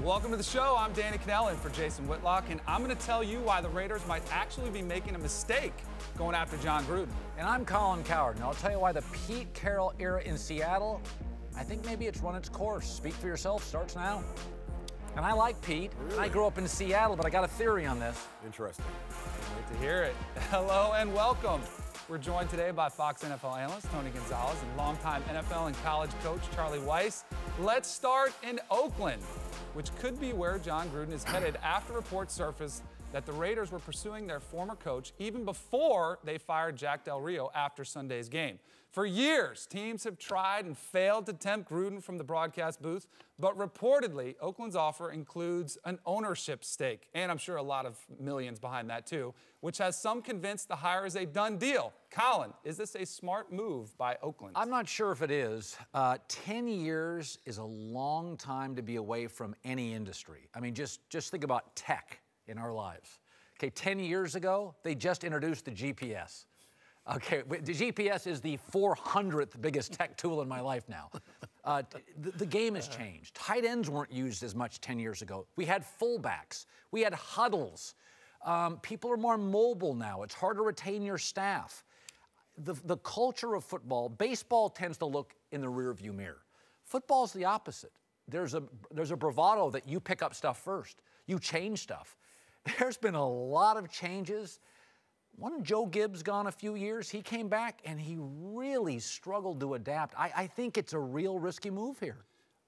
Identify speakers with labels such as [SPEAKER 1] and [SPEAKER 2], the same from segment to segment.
[SPEAKER 1] Welcome to the show. I'm Danny Cannell in for Jason Whitlock, and I'm going to tell you why the Raiders might actually be making a mistake going after Jon Gruden.
[SPEAKER 2] And I'm Colin Cowherd, and I'll tell you why the Pete Carroll era in Seattle, I think maybe it's run its course. Speak for yourself, starts now. And I like Pete.
[SPEAKER 3] Really?
[SPEAKER 2] I grew up in Seattle, but I got a theory on this.
[SPEAKER 3] Interesting.
[SPEAKER 1] Great to hear it. Hello and welcome. We're joined today by Fox NFL analyst Tony Gonzalez and longtime NFL and college coach Charlie Weiss. Let's start in Oakland, which could be where Jon Gruden is headed after reports surfaced that the Raiders were pursuing their former coach even before they fired Jack Del Rio after Sunday's game. For years, teams have tried and failed to tempt Gruden from the broadcast booth, but reportedly, Oakland's offer includes an ownership stake, and I'm sure a lot of millions behind that too, which has some convinced the hire is a done deal. Colin, is this a smart move by Oakland?
[SPEAKER 2] I'm not sure if it is. 10 years is a long time to be away from any industry. I mean, just think about tech in our lives. Okay, 10 years ago, they just introduced the GPS. Okay, the GPS is the 400th biggest tech tool in my life now. The game has changed. Tight ends weren't used as much 10 years ago. We had fullbacks. We had huddles. People are more mobile now. It's hard to retain your staff. The culture of football, baseball tends to look in the rearview mirror. Football's the opposite. There's a bravado that you pick up stuff first. You change stuff. There's been a lot of changes. When Joe Gibbs gone a few years, he came back and he really struggled to adapt. I think it's a real risky move here.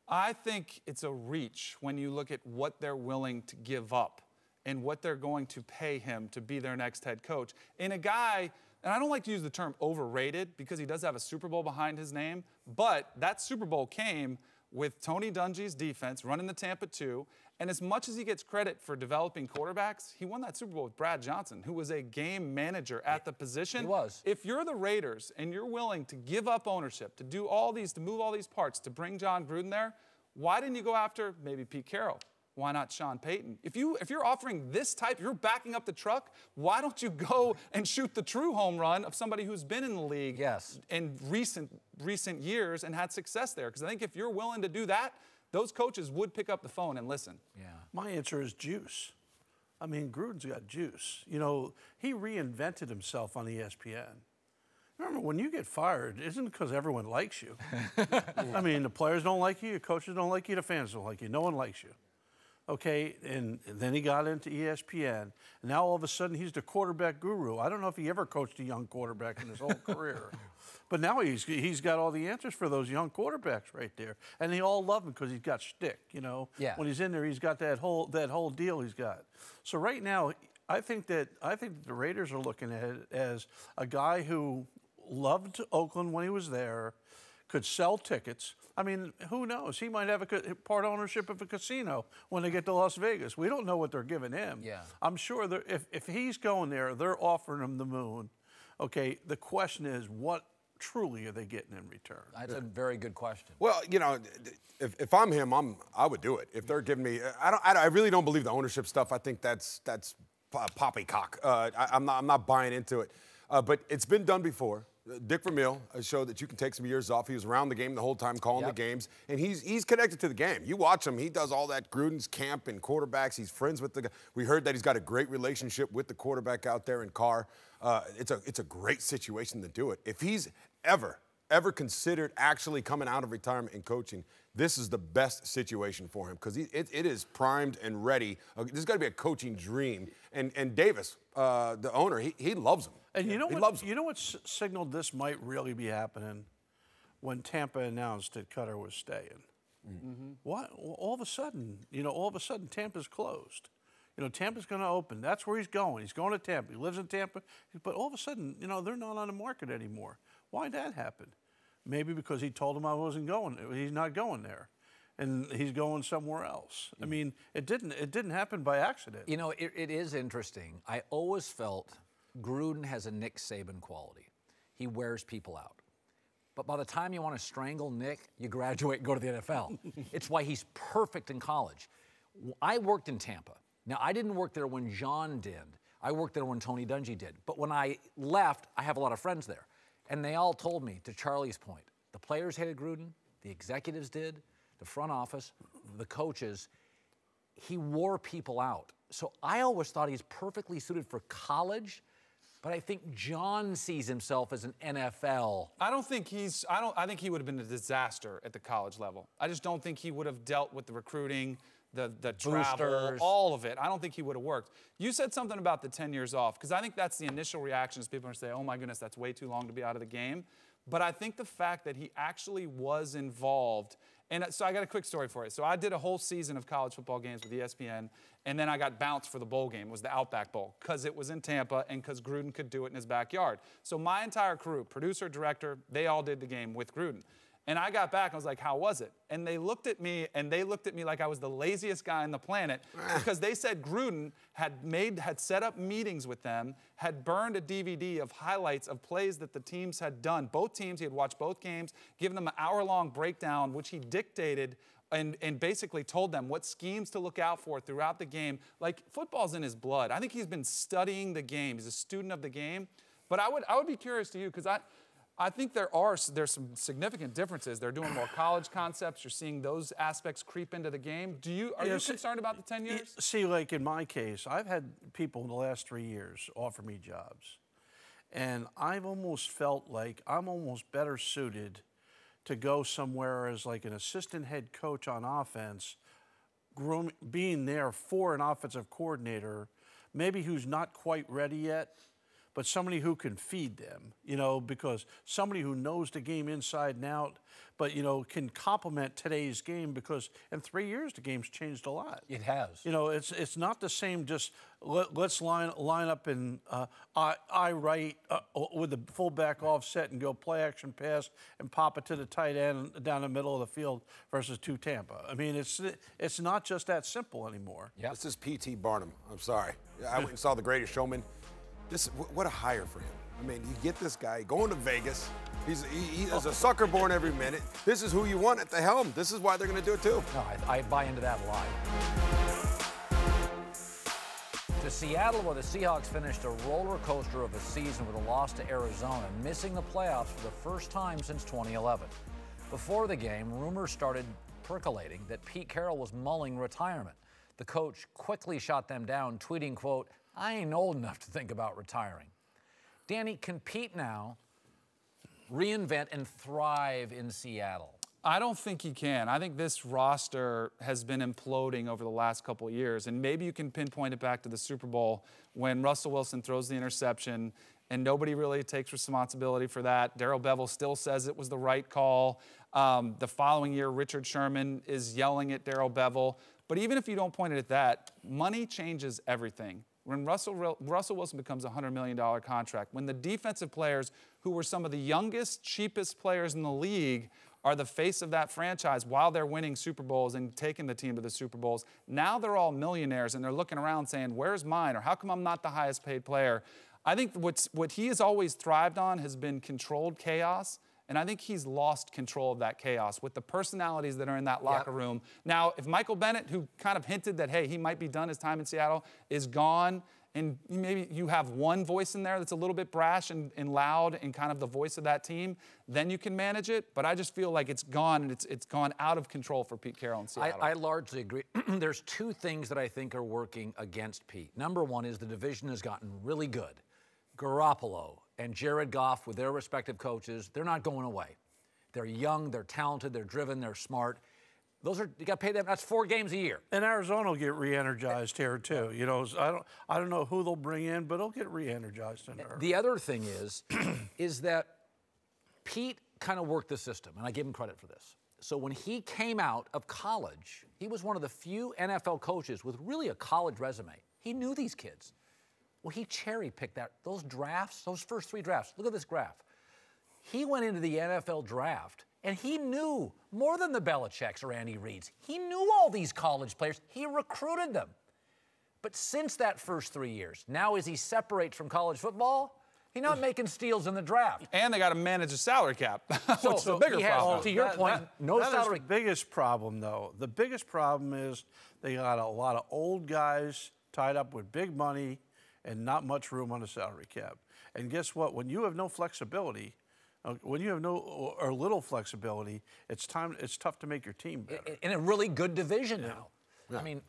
[SPEAKER 1] I think it's a reach when you look at what they're willing to give up and what they're going to pay him to be their next head coach. And a guy, and I don't like to use the term overrated because he does have a Super Bowl behind his name, but that Super Bowl came with Tony Dungy's defense running the Tampa 2. And as much as he gets credit for developing quarterbacks, he won that Super Bowl with Brad Johnson, who was a game manager at the position.
[SPEAKER 2] He was.
[SPEAKER 1] If you're the Raiders and you're willing to give up ownership, to do all these, to move all these parts, to bring Jon Gruden there, why didn't you go after maybe Pete Carroll? Why not Sean Payton? If you're offering this type, you're backing up the truck, why don't you go and shoot the true home run of somebody who's been in the league in recent years and had success there? Because I think if you're willing to do that, those coaches would pick up the phone and listen.
[SPEAKER 4] Yeah. My answer is juice. I mean, Gruden's got juice. You know, he reinvented himself on ESPN. Remember, when you get fired, it isn't because everyone likes you. I mean, the players don't like you, the coaches don't like you, the fans don't like you. No one likes you. Okay, and then he got into ESPN. And now all of a sudden he's the quarterback guru. I don't know if he ever coached a young quarterback in his whole career. But now he's got all the answers for those young quarterbacks right there. And they all love him because he's got shtick, you know.
[SPEAKER 2] Yeah.
[SPEAKER 4] When he's in there, he's got that whole deal he's got. So right now, I think that the Raiders are looking at it as a guy who loved Oakland when he was there, could sell tickets. I mean, who knows? He might have a part ownership of a casino when they get to Las Vegas. We don't know what they're giving him.
[SPEAKER 2] Yeah.
[SPEAKER 4] I'm sure if he's going there, they're offering him the moon. Okay, the question is, what truly are they getting in return?
[SPEAKER 2] That's a very good question.
[SPEAKER 3] Well, you know, if I'm him, I would do it. If they're giving me, I really don't believe the ownership stuff. I think that's poppycock. I'm not buying into it. But it's been done before. Dick Vermeil showed that you can take some years off. He was around the game the whole time, calling the games, and he's connected to the game. You watch him; he does all that Gruden's camp and quarterbacks. He's friends with the guy. We heard that he's got a great relationship with the quarterback out there in Carr. It's a great situation to do it. If he's ever considered actually coming out of retirement and coaching, this is the best situation for him because it is primed and ready. This has got to be a coaching dream. And Davis, the owner, he loves him.
[SPEAKER 4] And you know what signaled this might really be happening? When Tampa announced that Cutter was staying. Mm-hmm. What? All of a sudden, Tampa's closed. You know, Tampa's going to open. That's where he's going. He's going to Tampa. He lives in Tampa. But all of a sudden, you know, they're not on the market anymore. Why'd that happen? Maybe because he told him I wasn't going. He's not going there. And he's going somewhere else. I mean, it didn't happen by accident.
[SPEAKER 2] You know, it is interesting. I always felt Gruden has a Nick Saban quality. He wears people out. But by the time you want to strangle Nick, you graduate and go to the NFL. It's why he's perfect in college. I worked in Tampa. Now, I didn't work there when John did. I worked there when Tony Dungy did. But when I left, I have a lot of friends there. And they all told me, to Charlie's point, the players hated Gruden, the executives did, the front office, the coaches. he wore people out. So I always thought he's perfectly suited for college, but I think Jon sees himself as an NFL.
[SPEAKER 1] I think he would have been a disaster at the college level. I just don't think he would have dealt with the recruiting, the travel, all of it. I don't think he would have worked. You said something about the 10 years off, because I think that's the initial reaction is people are saying, oh my goodness, that's way too long to be out of the game. But I think the fact that he actually was involved, and so I got a quick story for you. So I did a whole season of college football games with ESPN, and then I got bounced for the bowl game. It was the Outback Bowl, because it was in Tampa and because Gruden could do it in his backyard. So my entire crew, producer, director, they all did the game with Gruden. And I got back, and I was like, how was it? And they looked at me like I was the laziest guy on the planet, because they said Gruden had set up meetings with them, had burned a DVD of highlights of plays that the teams had done. Both teams, he had watched both games, given them an hour-long breakdown, which he dictated and basically told them what schemes to look out for throughout the game. Like, football's in his blood. I think he's been studying the game. He's a student of the game. But I would be curious to you, because I think there's some significant differences. They're doing more college concepts. You're seeing those aspects creep into the game. Are you concerned about the 10 years?
[SPEAKER 4] See, like in my case, I've had people in the last 3 years offer me jobs. And I've almost felt like I'm almost better suited to go somewhere as like an assistant head coach on offense, being there for an offensive coordinator, maybe who's not quite ready yet, but somebody who can feed them, because somebody who knows the game inside and out, but, can complement today's game, because in 3 years, the game's changed a lot.
[SPEAKER 2] It has.
[SPEAKER 4] It's not the same just let's line up in I right with the fullback offset and go play action pass and pop it to the tight end down the middle of the field versus to Tampa. I mean, it's not just that simple anymore.
[SPEAKER 3] Yep. This is P.T. Barnum. I'm sorry. I went and saw The Greatest Showman. What a hire for him. I mean, you get this guy going to Vegas. He is a sucker born every minute. This is who you want at the helm. This is why they're going to do it too.
[SPEAKER 2] No, I buy into that lie. To Seattle, where the Seahawks finished a roller coaster of a season with a loss to Arizona, missing the playoffs for the first time since 2011. Before the game, rumors started percolating that Pete Carroll was mulling retirement. The coach quickly shot them down, tweeting, quote, I ain't old enough to think about retiring. Danny, can Pete now reinvent and thrive in Seattle?
[SPEAKER 1] I don't think he can. I think this roster has been imploding over the last couple of years, and maybe you can pinpoint it back to the Super Bowl when Russell Wilson throws the interception and nobody really takes responsibility for that. Darrell Bevell still says it was the right call. The following year, Richard Sherman is yelling at Darrell Bevell. But even if you don't point it at that, money changes everything. When Russell Wilson becomes a $100 million contract, when the defensive players who were some of the youngest, cheapest players in the league are the face of that franchise while they're winning Super Bowls and taking the team to the Super Bowls, now they're all millionaires and they're looking around saying, where's mine? Or how come I'm not the highest paid player? I think what he has always thrived on has been controlled chaos. And I think he's lost control of that chaos with the personalities that are in that locker room. Now, if Michael Bennett, who kind of hinted that, hey, he might be done his time in Seattle, is gone, and maybe you have one voice in there that's a little bit brash and loud and kind of the voice of that team, then you can manage it. But I just feel like it's gone, and it's gone out of control for Pete Carroll in Seattle.
[SPEAKER 2] I largely agree. There's two things that I think are working against Pete. Number one is the division has gotten really good. Garoppolo and Jared Goff, with their respective coaches, they're not going away. They're young, they're talented, they're driven, they're smart. You got to pay them. That's 4 games a year.
[SPEAKER 4] And Arizona will get re-energized here too. I don't know who they'll bring in, but they'll get re-energized in there.
[SPEAKER 2] The other thing is that Pete kind of worked the system, and I give him credit for this. So when he came out of college, he was one of the few NFL coaches with really a college resume. He knew these kids. Well, he cherry-picked those drafts, those first 3 drafts. Look at this graph. He went into the NFL draft, and he knew more than the Belichicks or Andy Reids. He knew all these college players. He recruited them. But since that first 3 years, now as he separates from college football, he's not making steals in the draft.
[SPEAKER 1] And they got to manage a salary cap, which is the bigger problem.
[SPEAKER 2] To your point, no salary.
[SPEAKER 4] That's the biggest problem, though. The biggest problem is they got a lot of old guys tied up with big money and not much room on the salary cap. And guess what? When you have no flexibility, when you have no or little flexibility, it's tough to make your team better.
[SPEAKER 2] In a really good division now. I mean,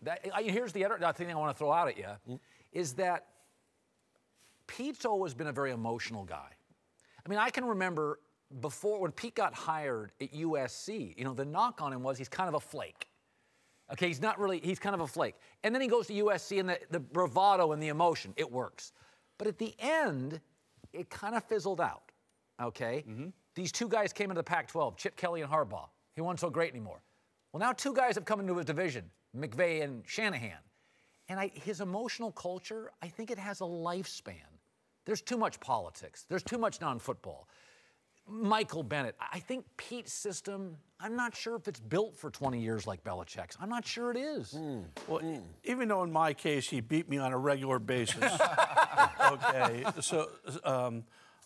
[SPEAKER 2] here's the other thing I want to throw out at you, is that Pete's always been a very emotional guy. I mean, I can remember before, when Pete got hired at USC, you know, the knock on him was he's kind of a flake. Okay, he's kind of a flake. And then he goes to USC, and the bravado and the emotion, it works. But at the end, it kind of fizzled out, okay? These two guys came into the Pac-12, Chip Kelly and Harbaugh. He wasn't so great anymore. Well, now two guys have come into his division, McVay and Shanahan. And his emotional culture, I think it has a lifespan. There's too much politics. There's too much non-football. Michael Bennett, I think Pete's system, I'm not sure if it's built for 20 years like Belichick's. I'm not sure it is.
[SPEAKER 4] Well, even though in my case he beat me on a regular basis. Okay, so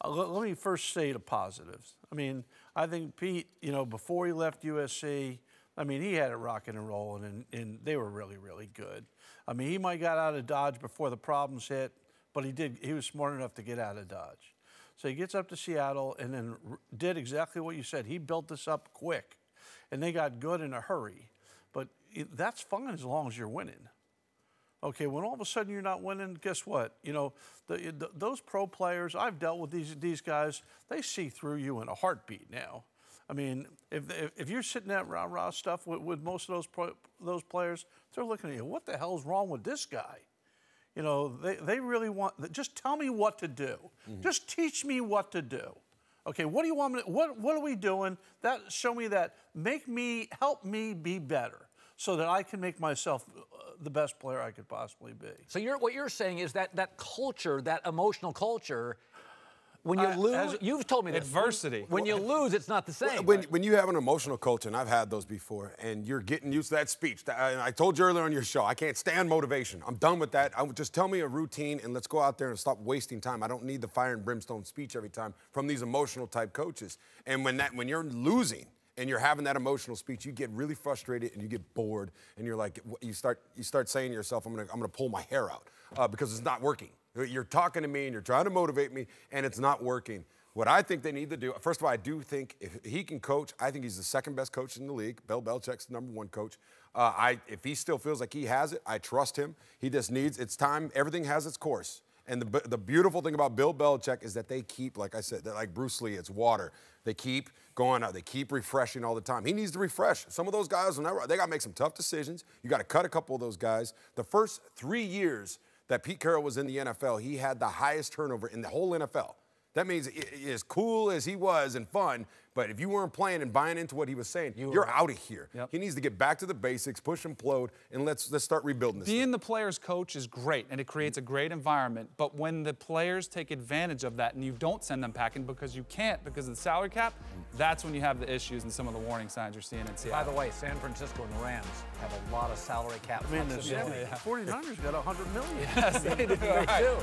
[SPEAKER 4] let me first say the positives. I mean, I think Pete, you know, before he left USC, I mean, he had it rocking and rolling, and they were really, really good. I mean, he might have got out of Dodge before the problems hit, but he was smart enough to get out of Dodge. So he gets up to Seattle and then did exactly what you said. He built this up quick, and they got good in a hurry. But that's fine as long as you're winning. Okay, when all of a sudden you're not winning, guess what? You know, those pro players, I've dealt with these guys, they see through you in a heartbeat now. I mean, if you're sitting that rah-rah stuff with most of those players, they're looking at you, what the hell's wrong with this guy? You know, they really want, just tell me what to do. Just teach me what to do. Okay, what do you want me to, what are we doing? Show me that, help me be better so that I can make myself the best player I could possibly be.
[SPEAKER 2] So what you're saying is that culture, that emotional culture, when you lose, you've told me this.
[SPEAKER 1] Adversity.
[SPEAKER 2] When you lose, it's not the same.
[SPEAKER 3] When you have an emotional culture, and I've had those before, and you're getting used to that speech. I told you earlier on your show, I can't stand motivation. I'm done with that. Just tell me a routine, and let's go out there and stop wasting time. I don't need the fire and brimstone speech every time from these emotional type coaches. And when you're losing and you're having that emotional speech, you get really frustrated and you get bored, and you're like, you start saying to yourself, I'm gonna pull my hair out because it's not working. You're talking to me and you're trying to motivate me, and it's not working. What I think they need to do, first of all, I do think if he can coach, I think he's the second best coach in the league. Bill Belichick's the #1 coach. If he still feels like he has it, I trust him. He just needs, it's time, everything has its course. And the beautiful thing about Bill Belichick is that they keep, like I said, like Bruce Lee, it's water. They keep going out. They keep refreshing all the time. He needs to refresh. Some of those guys, they got to make some tough decisions. You got to cut a couple of those guys. The first 3 years that Pete Carroll was in the NFL, he had the highest turnover in the whole NFL. That means as cool as he was and fun, but if you weren't playing and buying into what he was saying, you're out of here.
[SPEAKER 1] Yep.
[SPEAKER 3] He needs to get back to the basics, push and implode, and let's start rebuilding this.
[SPEAKER 1] Being the player's coach is great, and it creates a great environment. But when the players take advantage of that and you don't send them packing because you can't because of the salary cap, that's when you have the issues and some of the warning signs you're seeing in Seattle.
[SPEAKER 2] By the way, San Francisco and the Rams have a lot of salary cap.
[SPEAKER 4] I mean, the 49ers got $100 million.
[SPEAKER 1] Yes, they do.
[SPEAKER 2] They do.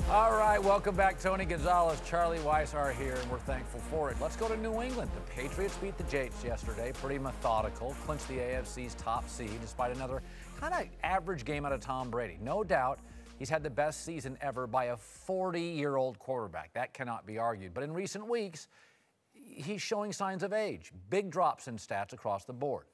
[SPEAKER 2] All right, welcome back. Tony Gonzalez, Charlie Weiss are here, and we're thankful for it. Let's go to New England. The Patriots beat the Jets yesterday, pretty methodical, clinched the AFC's top seed despite another kind of average game out of Tom Brady. No doubt he's had the best season ever by a 40-year-old quarterback. That cannot be argued. But in recent weeks, he's showing signs of age. Big drops in stats across the board.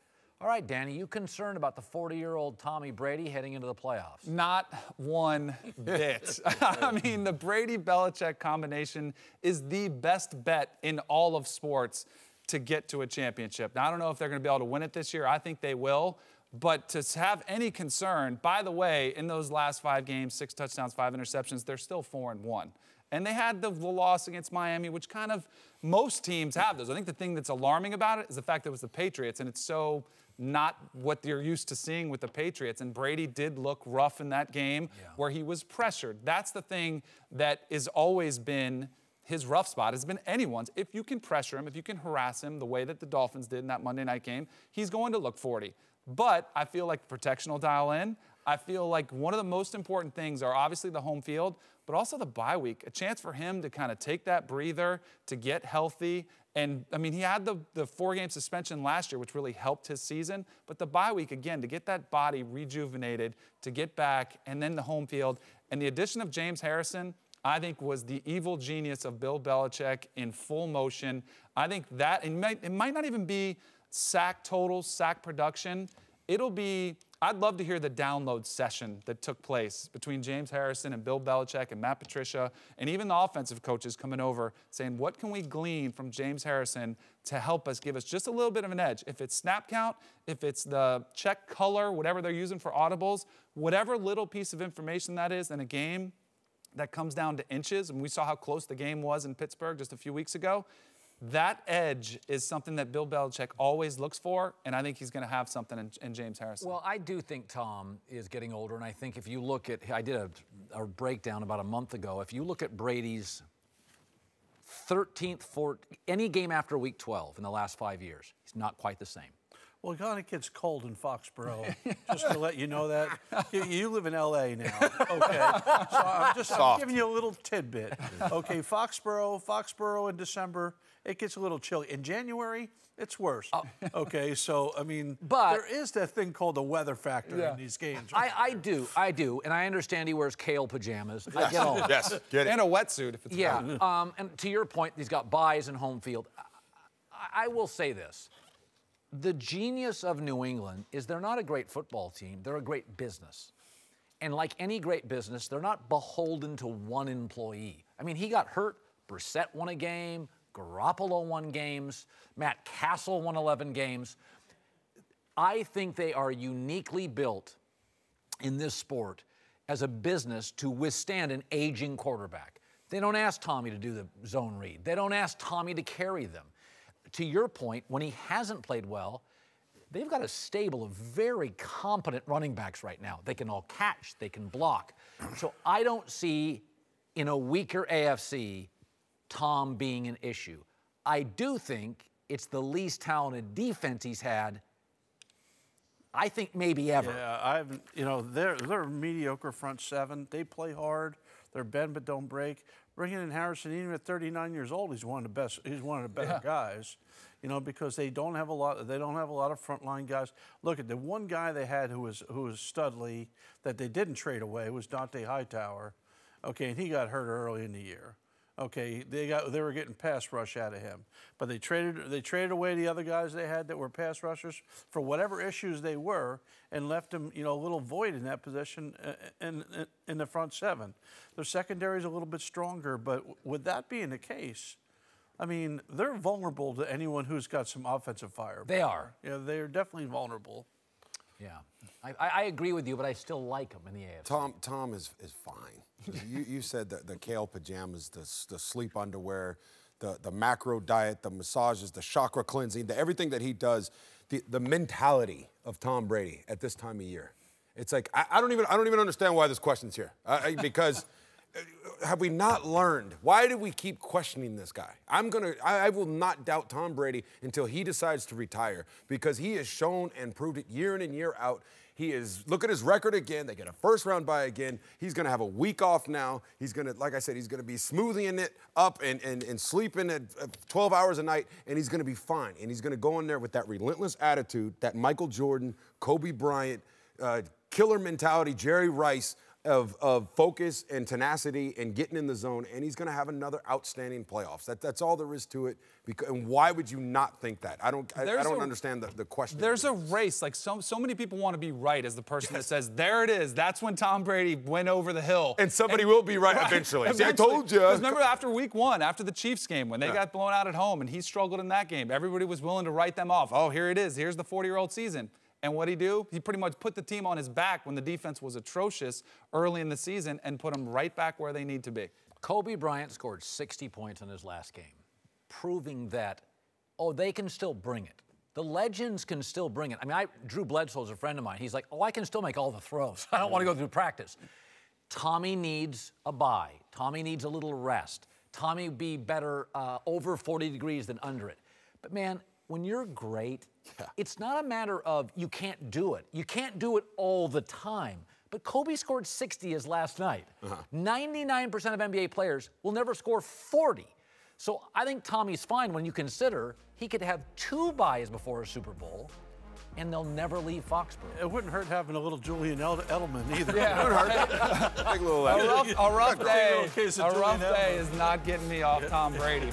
[SPEAKER 2] All right, Danny, you concerned about the 40-year-old Tommy Brady heading into the playoffs?
[SPEAKER 1] Not one bit. I mean, the Brady-Belichick combination is the best bet in all of sports to get to a championship. Now, I don't know if they're going to be able to win it this year. I think they will. But to have any concern, by the way, in those last 5 games, 6 touchdowns, 5 interceptions, they're still 4-1. And they had the loss against Miami, which kind of most teams have those. I think the thing that's alarming about it is the fact that it was the Patriots, and it's so not what you're used to seeing with the Patriots. And Brady did look rough in that game where he was pressured. That's the thing that has always been his rough spot, has been anyone's. If you can pressure him, if you can harass him the way that the Dolphins did in that Monday night game, he's going to look 40. But I feel like the protection will dial in. I feel like one of the most important things are obviously the home field, but also the bye week, a chance for him to kind of take that breather, to get healthy. And, I mean, he had the 4-game suspension last year, which really helped his season. But the bye week, again, to get that body rejuvenated, to get back, and then the home field. And the addition of James Harrison, I think, was the evil genius of Bill Belichick in full motion. I think that, it might not even be sack totals, sack production, I'd love to hear the download session that took place between James Harrison and Bill Belichick and Matt Patricia and even the offensive coaches coming over saying, what can we glean from James Harrison to help us, give us just a little bit of an edge? If it's snap count, if it's the check color, whatever they're using for audibles, whatever little piece of information that is in a game that comes down to inches, and we saw how close the game was in Pittsburgh just a few weeks ago, that edge is something that Bill Belichick always looks for, and I think he's going to have something in James Harrison.
[SPEAKER 2] Well, I do think Tom is getting older, and I think if you look at, I did a breakdown about a month ago, if you look at Brady's 13th, 14th, any game after week 12 in the last 5 years, he's not quite the same.
[SPEAKER 4] Well, it kind of gets cold in Foxborough, just to let you know that. You live in L.A. now, okay? So I'm giving you a little tidbit. Okay, Foxborough in December, it gets a little chilly. In January, it's worse. Okay, so, I mean, but there is that thing called the weather factor in these games. Right?
[SPEAKER 2] I do, and I understand he wears kale pajamas. I get all that.
[SPEAKER 3] Yes, get it.
[SPEAKER 1] And a wetsuit if it's
[SPEAKER 2] cold. And to your point, he's got buys and home field. I will say this. The genius of New England is they're not a great football team. They're a great business. And like any great business, they're not beholden to one employee. I mean, he got hurt. Brissett won a game. Garoppolo won games. Matt Castle won 11 games. I think they are uniquely built in this sport as a business to withstand an aging quarterback. They don't ask Tommy to do the zone read. They don't ask Tommy to carry them. To your point, when he hasn't played well, they've got a stable of very competent running backs right now. They can all catch, they can block. So I don't see, in a weaker AFC, Tom being an issue. I do think it's the least talented defense he's had, I think, maybe ever.
[SPEAKER 4] Yeah, they're a mediocre front seven. They play hard. They're bend but don't break. Bringing in Harrison, even at 39 years old, he's one of the best. He's one of the better guys, because they don't have a lot. They don't have a lot of frontline guys. Look at the one guy they had who was Studley that they didn't trade away was Dante Hightower. Okay, and he got hurt early in the year. Okay, they were getting pass rush out of him, but they traded away the other guys they had that were pass rushers for whatever issues they were, and left them a little void in that position in the front seven. Their secondary is a little bit stronger, but with that being the case, I mean, they're vulnerable to anyone who's got some offensive fire.
[SPEAKER 2] They are.
[SPEAKER 4] Yeah, they're definitely vulnerable.
[SPEAKER 2] Yeah, I agree with you, but I still like him in the AFC.
[SPEAKER 3] Tom is fine. You said that the kale pajamas, the sleep underwear, the macro diet, the massages, the chakra cleansing, everything that he does, the mentality of Tom Brady at this time of year. It's like I don't even understand why this question's here because. Have we not learned? Why do we keep questioning this guy? I will not doubt Tom Brady until he decides to retire because he has shown and proved it year in and year out. Look at his record again. They get a first-round bye again. He's going to have a week off now. He's going to, like I said, he's going to be smoothing it up and sleeping at 12 hours a night, and he's going to be fine. And he's going to go in there with that relentless attitude, that Michael Jordan, Kobe Bryant, killer mentality, Jerry Rice, of focus and tenacity and getting in the zone, and he's going to have another outstanding playoffs. That's all there is to it. And why would you not think that? I don't understand the question.
[SPEAKER 1] There's a race. Like so many people want to be right as the person that says, there it is. That's when Tom Brady went over the hill.
[SPEAKER 3] And somebody will be right eventually. See, I told you.
[SPEAKER 1] Remember after week one, after the Chiefs game, when they got blown out at home and he struggled in that game, everybody was willing to write them off. Oh, here it is. Here's the 40-year-old season. And what'd he do? He pretty much put the team on his back when the defense was atrocious early in the season and put them right back where they need to be.
[SPEAKER 2] Kobe Bryant scored 60 points in his last game, proving that, they can still bring it. The legends can still bring it. I mean, Drew Bledsoe's a friend of mine. He's like, I can still make all the throws. I don't want to go through practice. Tommy needs a bye. Tommy needs a little rest. Tommy would be better over 40 degrees than under it. But, man, when you're great, it's not a matter of you can't do it. You can't do it all the time. But Kobe scored 60 his last night. 99% of NBA players will never score 40. So I think Tommy's fine when you consider he could have 2 byes before a Super Bowl, and they'll never leave Foxborough.
[SPEAKER 4] It wouldn't hurt having a little Julian Edelman either.
[SPEAKER 1] Yeah,
[SPEAKER 3] it wouldn't hurt. Take a little
[SPEAKER 1] a rough day is not getting me off Tom Brady.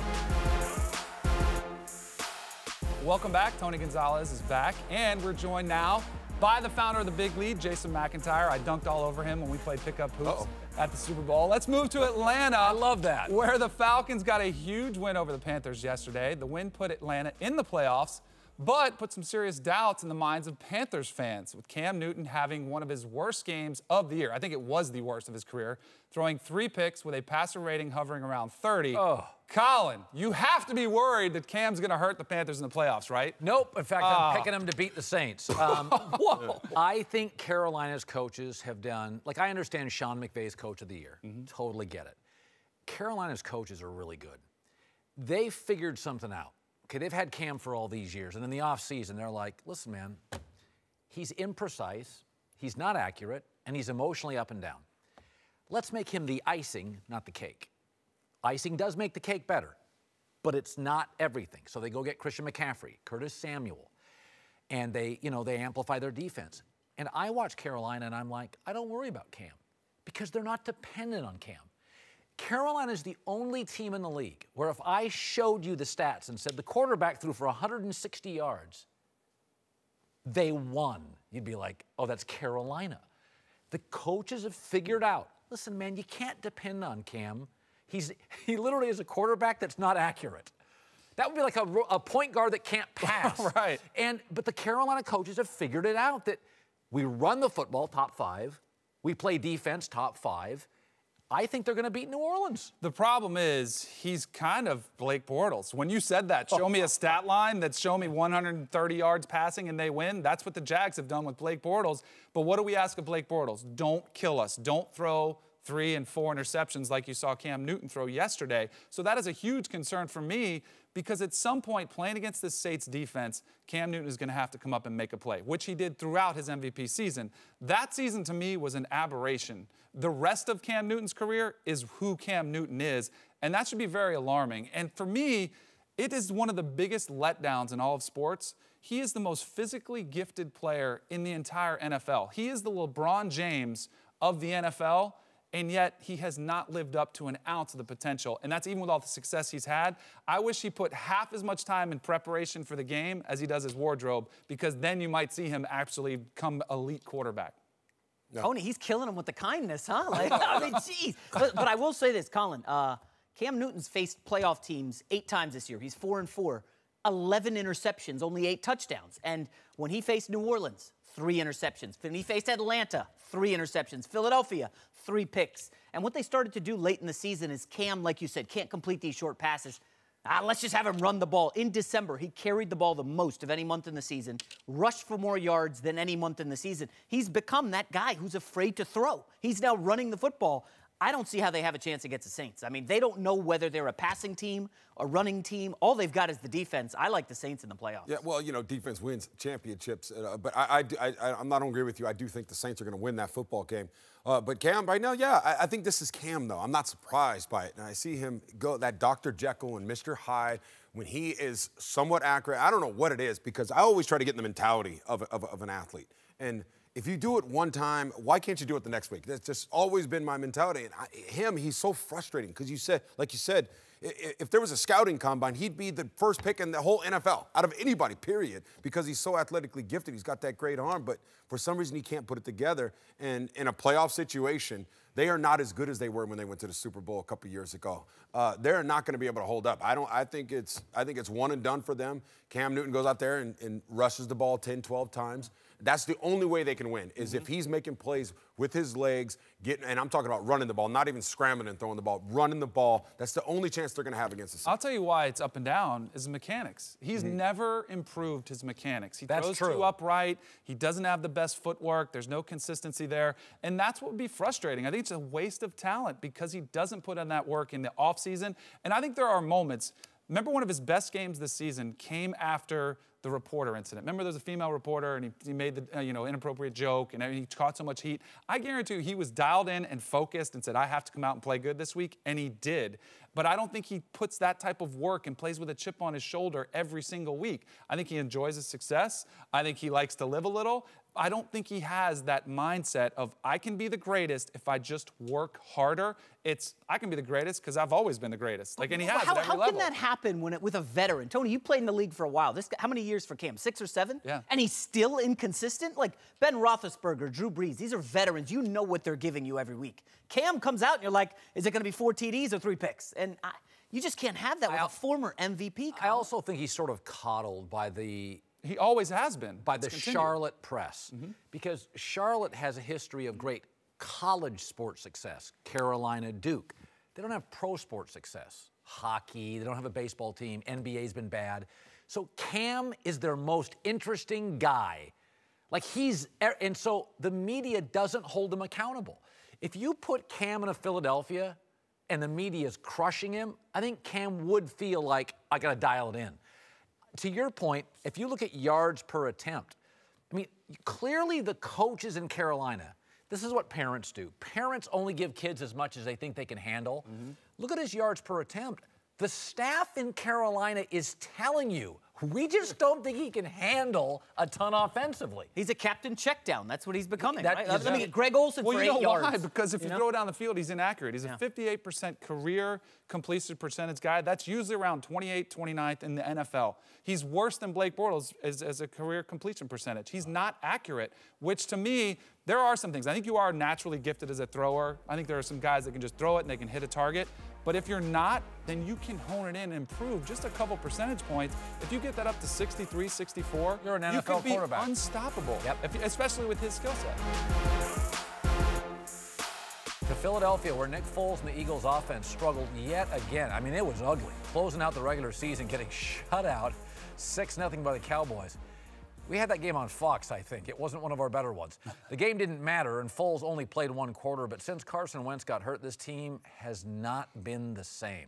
[SPEAKER 1] Welcome back. Tony Gonzalez is back, and we're joined now by the founder of the Big Lead, Jason McIntyre. I dunked all over him when we played pickup hoops at the Super Bowl. Let's move to Atlanta.
[SPEAKER 2] I love that.
[SPEAKER 1] Where the Falcons got a huge win over the Panthers yesterday. The win put Atlanta in the playoffs, but put some serious doubts in the minds of Panthers fans, with Cam Newton having one of his worst games of the year. I think it was the worst of his career, throwing 3 picks with a passer rating hovering around 30. Colin, you have to be worried that Cam's going to hurt the Panthers in the playoffs, right?
[SPEAKER 2] Nope. In fact, I'm picking them to beat the Saints. Whoa. I think Carolina's coaches have done, like, I understand Sean McVay's coach of the year. Totally get it. Carolina's coaches are really good. They figured something out. Okay, they've had Cam for all these years, and in the offseason, they're like, listen, man, he's imprecise, he's not accurate, and he's emotionally up and down. Let's make him the icing, not the cake. Icing does make the cake better, but it's not everything. So they go get Christian McCaffrey, Curtis Samuel, and they amplify their defense. And I watch Carolina, and I'm like, I don't worry about Cam, because they're not dependent on Cam. Carolina is the only team in the league where if I showed you the stats and said the quarterback threw for 160 yards, they won. You'd be like, oh, that's Carolina. The coaches have figured out, listen, man, you can't depend on Cam. He literally is a quarterback that's not accurate. That would be like a point guard that can't pass.
[SPEAKER 1] Right.
[SPEAKER 2] But the Carolina coaches have figured it out that we run the football, top 5. We play defense, top 5. I think they're going to beat New Orleans.
[SPEAKER 1] The problem is he's kind of Blake Bortles. When you said that, show me a stat line that's show me 130 yards passing and they win. That's what the Jags have done with Blake Bortles. But what do we ask of Blake Bortles? Don't kill us. Don't throw 3 and 4 interceptions like you saw Cam Newton throw yesterday. So that is a huge concern for me, because at some point, playing against this Saints defense, Cam Newton is going to have to come up and make a play, which he did throughout his MVP season. That season, to me, was an aberration. The rest of Cam Newton's career is who Cam Newton is, and that should be very alarming. And for me, it is one of the biggest letdowns in all of sports. He is the most physically gifted player in the entire NFL. He is the LeBron James of the NFL, and yet he has not lived up to an ounce of the potential. And that's even with all the success he's had. I wish he put half as much time in preparation for the game as he does his wardrobe, because then you might see him actually become elite quarterback.
[SPEAKER 5] No. Tony, he's killing him with the kindness, huh? Like, I mean, geez. But I will say this, Colin. Cam Newton's faced playoff teams 8 times this year. He's 4-4, 11 interceptions, only 8 touchdowns. And when he faced New Orleans, 3 interceptions. When he faced Atlanta, 3 interceptions. Philadelphia, 3 picks. And what they started to do late in the season is Cam, like you said, can't complete these short passes. Let's just have him run the ball. In December, he carried the ball the most of any month in the season, rushed for more yards than any month in the season. He's become that guy who's afraid to throw. He's now running the football. I don't see how they have a chance against the Saints. I mean, they don't know whether they're a passing team, a running team. All they've got is the defense. I like the Saints in the playoffs.
[SPEAKER 3] Yeah, well, you know, defense wins championships. But I'm not going to agree with you. I do think the Saints are going to win that football game. But Cam, right now, yeah, I think this is Cam, though. I'm not surprised by it. And I see him go, that Dr. Jekyll and Mr. Hyde, when he is somewhat accurate. I don't know what it is, because I always try to get in the mentality of an athlete. And if you do it one time, why can't you do it the next week? That's just always been my mentality. And he's so frustrating, because you said, like you said, if there was a scouting combine, he'd be the first pick in the whole NFL out of anybody, period, because he's so athletically gifted. He's got that great arm, but for some reason he can't put it together. And in a playoff situation, they are not as good as they were when they went to the Super Bowl a couple years ago. They're not going to be able to hold up. I think it's one and done for them. Cam Newton goes out there and rushes the ball 10, 12 times. That's the only way they can win, is if he's making plays with his legs, and I'm talking about running the ball, not even scrambling and throwing the ball, running the ball. That's the only chance they're going to have against the Saints.
[SPEAKER 1] I'll tell you why it's up and down is mechanics. He's never improved his mechanics. He throws too upright. He doesn't have the best footwork. There's no consistency there. And that's what would be frustrating. I think it's a waste of talent, because he doesn't put in that work in the offseason. And I think there are moments. Remember, one of his best games this season came after the reporter incident. Remember, there was a female reporter, and he made the inappropriate joke, and he caught so much heat. I guarantee you he was dialed in and focused and said, I have to come out and play good this week, and he did. But I don't think he puts that type of work and plays with a chip on his shoulder every single week. I think he enjoys his success. I think he likes to live a little. I don't think he has that mindset of I can be the greatest if I just work harder. It's I can be the greatest because I've always been the greatest. Like, and he has at every level.
[SPEAKER 5] How can that happen with a veteran? Tony, you played in the league for a while. How many years for Cam? 6 or 7?
[SPEAKER 1] Yeah.
[SPEAKER 5] And he's still inconsistent? Like Ben Roethlisberger, Drew Brees, these are veterans. You know what they're giving you every week. Cam comes out and you're like, is it going to be 4 TDs or 3 picks? And you just can't have that with a former MVP.
[SPEAKER 2] I also think he's sort of coddled by the...
[SPEAKER 1] He always has been.
[SPEAKER 2] By the Charlotte press. Because Charlotte has a history of great college sports success. Carolina, Duke. They don't have pro sports success. Hockey, they don't have a baseball team. NBA's been bad. So Cam is their most interesting guy. Like and so the media doesn't hold him accountable. If you put Cam in a Philadelphia and the media is crushing him, I think Cam would feel like, I got to dial it in. To your point, if you look at yards per attempt, I mean, clearly the coaches in Carolina, this is what parents do. Parents only give kids as much as they think they can handle. Look at his yards per attempt. The staff in Carolina is telling you, we just don't think he can handle a ton offensively.
[SPEAKER 5] He's a captain checkdown. That's what he's becoming.
[SPEAKER 2] That
[SPEAKER 5] right?
[SPEAKER 2] is
[SPEAKER 5] Let me get Greg Olsen for 8 yards.
[SPEAKER 1] Well, you know why? Because if you throw down the field, he's inaccurate. He's a 58% career completion percentage guy. That's usually around 28th, 29th in the NFL. He's worse than Blake Bortles as a career completion percentage. He's not accurate, which to me, there are some things. I think you are naturally gifted as a thrower. I think there are some guys that can just throw it and they can hit a target. But if you're not, then you can hone it in and improve just a couple percentage points. If you get that up to 63, 64,
[SPEAKER 2] you're an NFL
[SPEAKER 1] you could be
[SPEAKER 2] quarterback.
[SPEAKER 1] Unstoppable, especially with his skill set.
[SPEAKER 2] To Philadelphia, where Nick Foles and the Eagles offense struggled yet again. I mean, it was ugly. Closing out the regular season, getting shut out 6-0 by the Cowboys. We had that game on Fox, I think. It wasn't one of our better ones. The game didn't matter, and Foles only played 1 quarter, but since Carson Wentz got hurt, this team has not been the same.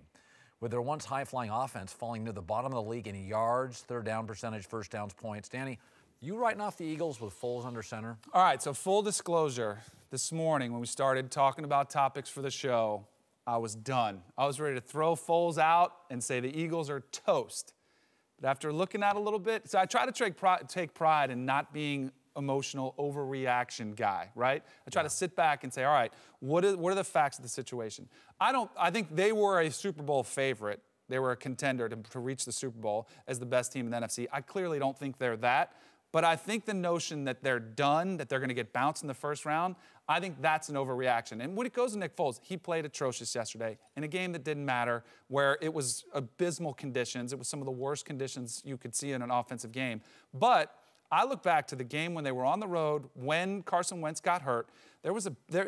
[SPEAKER 2] With their once high-flying offense falling near the bottom of the league in yards, third down percentage, first downs, points. Danny, you writing off the Eagles with Foles under center?
[SPEAKER 1] All right, so full disclosure, this morning when we started talking about topics for the show, I was done. I was ready to throw Foles out and say the Eagles are toast. But after looking at it a little bit, so I try to take pride in not being emotional overreaction guy, right? I try to sit back and say, all right, what are the facts of the situation? I think they were a Super Bowl favorite. They were a contender to reach the Super Bowl as the best team in the NFC. I clearly don't think they're that. But I think the notion that they're done, that they're going to get bounced in the first round, I think that's an overreaction. And when it goes to Nick Foles, he played atrocious yesterday in a game that didn't matter, where it was abysmal conditions. It was some of the worst conditions you could see in an offensive game. But I look back to the game when they were on the road, when Carson Wentz got hurt.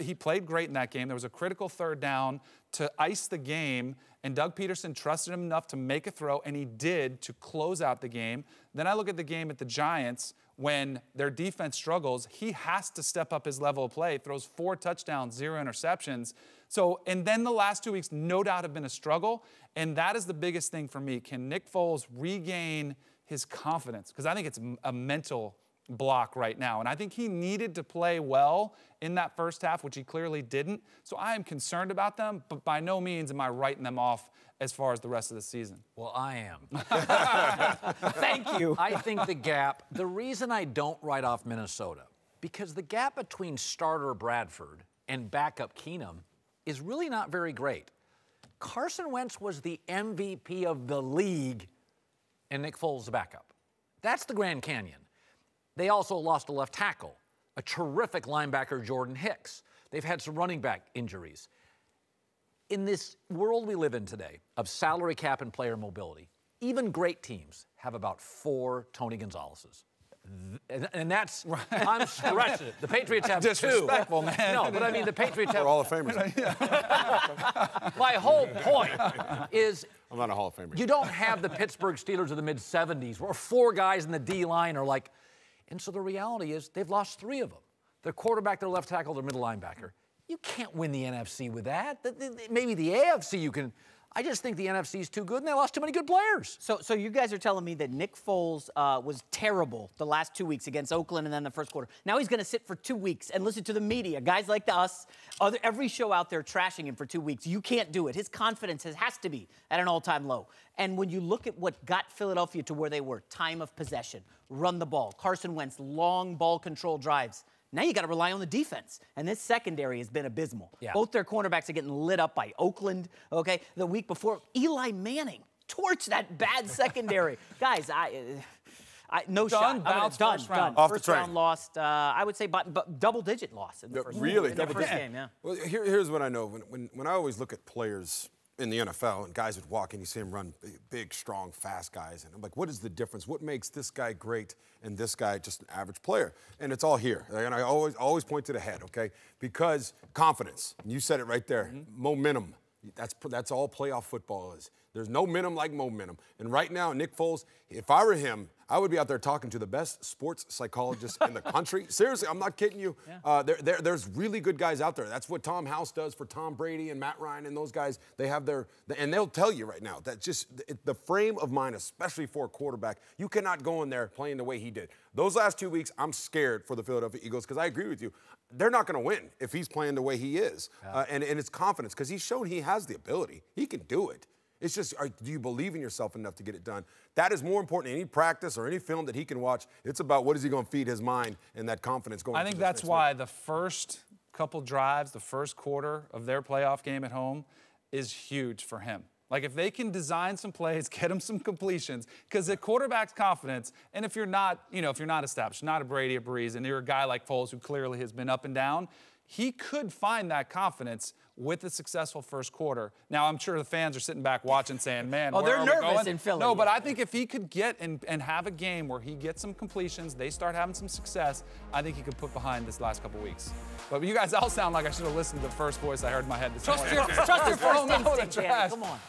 [SPEAKER 1] He played great in that game. There was a critical third down to ice the game, and Doug Peterson trusted him enough to make a throw, and he did to close out the game. Then I look at the game at the Giants when their defense struggles. He has to step up his level of play, throws 4 touchdowns, 0 interceptions. So, and then the last 2 weeks, no doubt, have been a struggle, and that is the biggest thing for me. Can Nick Foles regain his confidence? Because I think it's a mental block right now. And I think he needed to play well in that first half, which he clearly didn't. So I am concerned about them, but by no means am I writing them off as far as the rest of the season.
[SPEAKER 2] Well, I am.
[SPEAKER 5] Thank you.
[SPEAKER 2] I think the reason I don't write off Minnesota, because the gap between starter Bradford and backup Keenum is really not very great. Carson Wentz was the MVP of the league, and Nick Foles the backup. That's the Grand Canyon. They also lost a left tackle, a terrific linebacker, Jordan Hicks. They've had some running back injuries. In this world we live in today of salary cap and player mobility, even great teams have about 4 Tony Gonzalez's. And that's, I'm stretching it. The Patriots have 2.
[SPEAKER 1] Disrespectful, man.
[SPEAKER 2] No, but I mean, the Patriots have...
[SPEAKER 3] We're Hall of Famers.
[SPEAKER 2] My whole point is...
[SPEAKER 3] I'm not a Hall of Famer.
[SPEAKER 2] You don't have the Pittsburgh Steelers of the mid-'70s where 4 guys in the D-line are like... And so the reality is they've lost 3 of them. Their quarterback, their left tackle, their middle linebacker. You can't win the NFC with that. Maybe the AFC you can. I just think the NFC's too good, and they lost too many good players.
[SPEAKER 5] So you guys are telling me that Nick Foles was terrible the last 2 weeks against Oakland and then the first quarter. Now he's going to sit for 2 weeks and listen to the media, guys like us, every show out there trashing him for 2 weeks. You can't do it. His confidence has to be at an all-time low. And when you look at what got Philadelphia to where they were, time of possession, run the ball, Carson Wentz, long ball control drives, now you got to rely on the defense. And this secondary has been abysmal. Yeah. Both their cornerbacks are getting lit up by Oakland, okay? The week before, Eli Manning torched that bad secondary. Guys, no
[SPEAKER 1] done,
[SPEAKER 5] shot. Done.
[SPEAKER 3] Off
[SPEAKER 5] first
[SPEAKER 3] the train.
[SPEAKER 5] round lost, I would say, but double-digit loss in the first, first game. Yeah.
[SPEAKER 3] Well, here's what I know. When I always look at players in the NFL and guys would walk in, you see him run big, strong, fast guys. And I'm like, what is the difference? What makes this guy great and this guy just an average player? And it's all here. And I always point to the head, okay? Because confidence, you said it right there, momentum. That's all playoff football is. There's no minimum like momentum. And right now, Nick Foles, if I were him, I would be out there talking to the best sports psychologist in the country. Seriously, I'm not kidding you. Yeah. There's really good guys out there. That's what Tom House does for Tom Brady and Matt Ryan and those guys. They have and they'll tell you right now that just the frame of mind, especially for a quarterback, you cannot go in there playing the way he did. Those last 2 weeks, I'm scared for the Philadelphia Eagles because I agree with you. They're not going to win if he's playing the way he is. Yeah. And it's confidence because he's shown he has the ability. He can do it. It's just, do you believe in yourself enough to get it done? That is more important than any practice or any film that he can watch. It's about what is he going to feed his mind and that confidence going.
[SPEAKER 1] I think that's why the first couple drives, the first quarter of their playoff game at home is huge for him. Like if they can design some plays, get him some completions, because the quarterback's confidence, and if you're not established, not a Brady, a Breeze, and you're a guy like Foles who clearly has been up and down, he could find that confidence with a successful first quarter. Now, I'm sure the fans are sitting back watching saying, man, where are we going?
[SPEAKER 5] In Philly.
[SPEAKER 1] No, but I think if he could get and have a game where he gets some completions, they start having some success, I think he could put behind this last couple weeks. But you guys all sound like I should have listened to the first voice I heard in my head this morning.
[SPEAKER 5] Trust your first instinct, man. Come on.